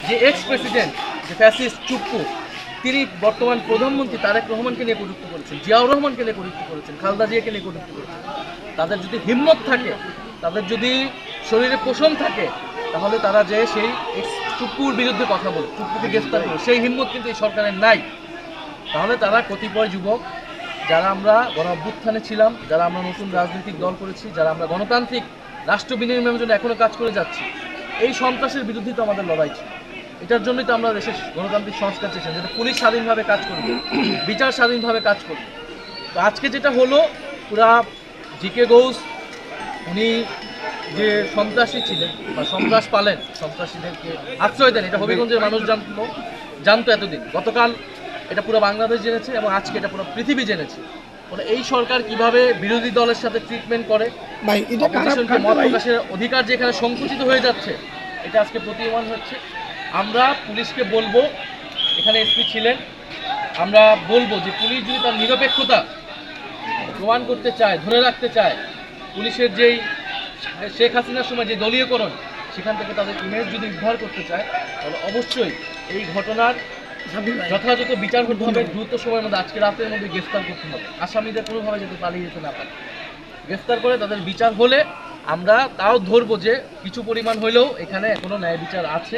যে x president যে fascist Chuppu, তিনি বর্তমান প্রধানমন্ত্রী তারেক রহমানকে নিয়ে কটূক্তি করেছেন, জিয়াউর রহমানকে নিয়ে কটূক্তি করেছেন, খালেদা জিয়াকে নিয়ে কটূক্তি করেছেন। তাদের যদি হিম্মত থাকে, তাদের যদি শরীরে পোষণ থাকে, তাহলে তারা যে সেই এক্স চুপ্পুর বিরুদ্ধে কথা বলে, চুপ্পুকে গ্রেফতার করে, সেই হিম্মত কিন্তু এই সরকারের নাই। তাহলে তারা কতিপয় যুবক যারা আমরা গণ অভ্যুত্থানে ছিলাম, যারা আমরা নতুন রাজনৈতিক দল করেছি, যারা আমরা গণতান্ত্রিক রাষ্ট্র বিনির্মাণের জন্য এখনও কাজ করে যাচ্ছি, এই সন্ত্রাসের বিরুদ্ধে তো আমাদের লড়াই ছিল। এটার জন্যই তো আমরা দেশের গণতান্ত্রিক সংস্কার চেয়েছিলাম, যেটা পুলিশ স্বাধীনভাবে কাজ করবে, বিচার স্বাধীনভাবে কাজ করবে। তো আজকে যেটা হলো, পুরা জিকে গৌস উনি যে সন্ত্রাসী ছিলেন বা সন্ত্রাস পালেন, সন্ত্রাসীদেরকে আশ্রয় দেন, এটা হবিগঞ্জের মানুষ জানতো এতদিন। গতকাল এটা পুরো বাংলাদেশ জেনেছে এবং আজকে এটা পুরো পৃথিবী জেনেছে। মানে এই সরকার কিভাবে বিরোধী দলের সাথে ট্রিটমেন্ট করে, অপোজিশনকে মত প্রকাশের অধিকার যেখানে সংকুচিত হয়ে যাচ্ছে, এটা আজকে প্রতীয়মান হচ্ছে। আমরা পুলিশকে বলবো, এখানে এসপি ছিলেন, আমরা বলবো যে পুলিশ যদি তার নিরপেক্ষতা প্রমাণ করতে চায়, ধরে রাখতে চায়, পুলিশের যেই শেখ হাসিনার সময় যে দলীয়করণ, সেখান থেকে তাদের ইমেজ যদি উদ্ধার করতে চায়, তাহলে অবশ্যই এই ঘটনার যথাযথ বিচার করতে হবে, দ্রুত সময়ের মধ্যে, আজকে রাতের মধ্যে গ্রেফতার করতে হবে। আসামিদের কোনোভাবে যাতে পালিয়ে যেতে না পারে, গ্রেফতার করে তাদের বিচার হলে আমরা তাও ধরবো যে কিছু পরিমাণ হলেও এখানে এখনো ন্যায় বিচার আছে।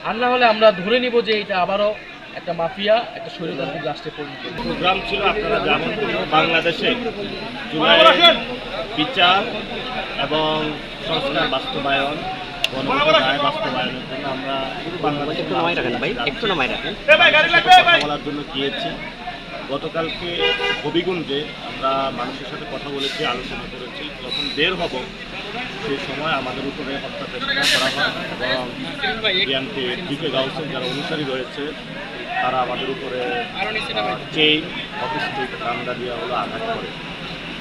আর না হলে আমরা ধরে নিব যে এটা আবারও একটা মাফিয়া, একটা স্বৈরতান্ত্রিক রাষ্ট্রে পরিণত হবে। প্রোগ্রাম ছিল আপনারা যেমন বাংলাদেশে জুলাইয়ের বিচার এবং সংস্কার বাস্তবায়ন, গণতন্ত্র রায় বাস্তবায়নের জন্য আমরা পুরো বাংলাদেশে বলার জন্য গিয়েছি। গতকালকে হবিগঞ্জে আমরা মানুষের সাথে কথা বলেছি, আলোচনা করেছি। যখন বের হব সেই সময় আমাদের উপরে হত্যা চেষ্টা করা হয় এবং বিএনপির জিকে গাউসের যারা অনুসারী রয়েছে তারা আমাদের উপরে চেইন, অফিস্টিক, রান্না দেওয়া হলো, আঘাত করে।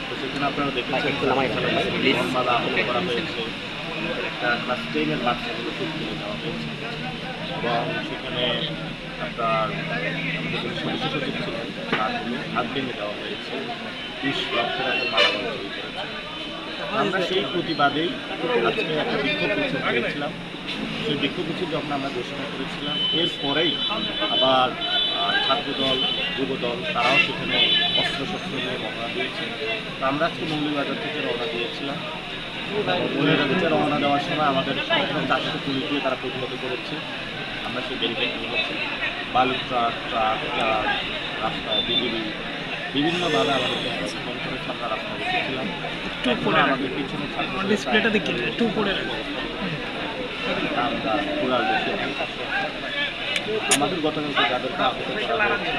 তো সেখানে আপনারা দেখেছেন মালা আহত করা হয়েছে, একটা ক্লাস 10-এর বাচ্চাগুলো খুব তুলে দেওয়া হয়েছে এবং সেখানে আপনার আমাদের যে সদস্য সচিব ছিলেন তারগুলো হাত ভেঙে দেওয়া হয়েছে, 20 লক্ষের একটা মালামাল তৈরি করেছে। আমরা সেই প্রতিবাদেই আজকে একটা বিক্ষোভ মিছিল করেছিলাম। সেই বিক্ষোভ মিছিল যখন আমরা ঘোষণা করেছিলাম, এরপরেই আবার ছাত্রদল, যুবদল তারাও সেখানে অস্ত্রশস্ত্র নিয়ে রওনা দিয়েছে। তো আমরা আজকে মৌলভীবাজার থেকে রওনা দিয়েছিলাম। মৌলভীবাজার থেকে রওনা দেওয়ার সময় আমাদের সংখ্যা 400 পুলিশ দিয়ে তারা প্রতিহত করেছে। আমরা সেই ব্যারিকেড নিয়েছি, বালু ট্রাক, রাস্তায় বিজেপি বিভিন্নভাবে আমাদেরকে হ্যারাসমেন্ট করেছে। আমরা রাস্তায় বসেছিলাম, আমাদের পিছনে ডিসপ্লেটা দেখি একটু উপরে আমরা কুড়াল বসে আমাদের গতকালকে যাদেরকে আহত করা হয়েছে